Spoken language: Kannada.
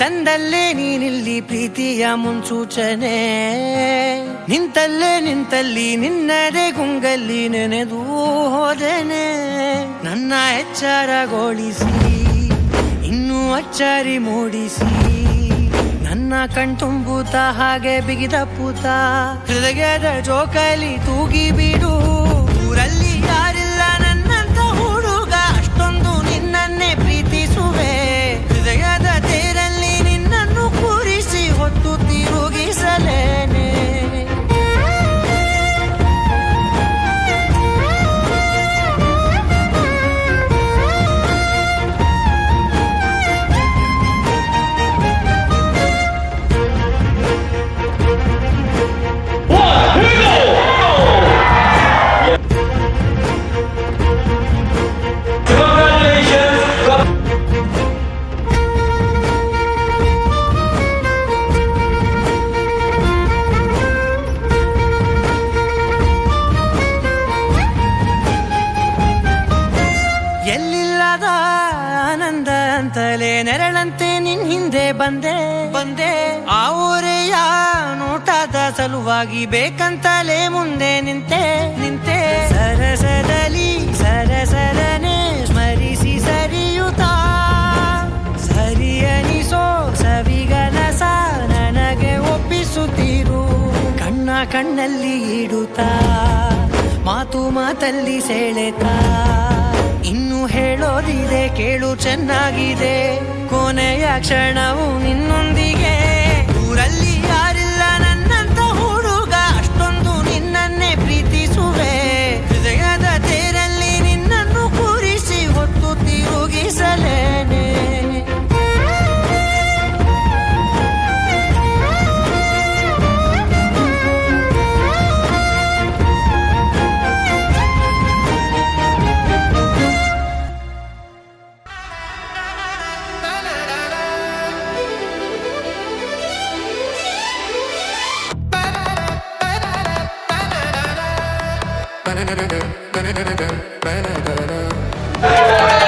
ತಂದಲ್ಲೇ ನೀನಿಲ್ಲಿ ಪ್ರೀತಿಯ ಮುನ್ಸೂಚನೆ, ನಿಂತಲ್ಲಿ ನಿನ್ನದೇ ಗುಂಗಲ್ಲಿ ನೆನೆದು ಹೋದೆನೆ. ನನ್ನ ಎಚ್ಚರಗೊಳಿಸಿ ಇನ್ನೂ ಅಚ್ಚರಿ ಮೂಡಿಸಿ, ನನ್ನ ಕಣ್ತುಂಬುತ್ತ ಹಾಗೆ ಬಿಗಿದ ಪೂತ ಹೃದಯದ ಜೋಕಾಲಿ ತೂಗಿ ಬಿಡು. ಊರಲ್ಲಿ ಯಾರಿಲ್ಲ ನನ್ನಂತ ಹುಡುಗ, ಅಷ್ಟೊಂದು ನಿನ್ನನ್ನೇ ಪ್ರೀತಿಸುವೆ. ಹೃದಯದ ತೇರಲ್ಲಿ ನಿನ್ನನ್ನು ಕೂರಿಸಿ ಹೊತ್ತು ತಿರುಗಿಸಲೇನೆ. ಎಲ್ಲಿಲ್ಲದ ಆನಂದ ಅಂತಲೇ ನೆರಳಂತೆ ನಿನ್ ಹಿಂದೆ ಬಂದೆ. ಆ ಊರೆಯ ನೋಟದ ಸಲುವಾಗಿ ಬೇಕಂತಲೇ ಮುಂದೆ ನಿಂತೆ. ಸರಸರನೆ ಸ್ಮರಿಸಿ ಸರಿಯುತ್ತಾ, ಸರಿಯನಿಸೋ ಸವಿಗನಸ ನನಗೆ ಒಪ್ಪಿಸುತ್ತೀರು. ಕಣ್ಣಲ್ಲಿ ಇಡುತ್ತಾ, ಮಾತಲ್ಲಿ ಸೆಳೆತಾ, ಇನ್ನು ಹೇಳೋದಿದೆ ಕೇಳು ಚೆನ್ನಾಗಿದೆ. ಕೊನೆಯ ಕ್ಷಣವು ನಿನ್ನೊಂದಿಗೆ. ಊರಲ್ಲಿ ಯಾರಿಲ್ಲ ನನ್ನಂತ ಹುಡುಗ, ಅಷ್ಟೊಂದು ನಿನ್ನನ್ನೇ ಪ್ರೀತಿಸುವೆ. ಹೃದಯದ ತೇರಲ್ಲಿ ನಿನ್ನನ್ನು ಕೂರಿಸಿ ಹೊತ್ತು ತಿರುಗಿಸಲೇನೆ. Ba-da-da-da-da, ba-da-da-da-da, ba-da-da-da-da.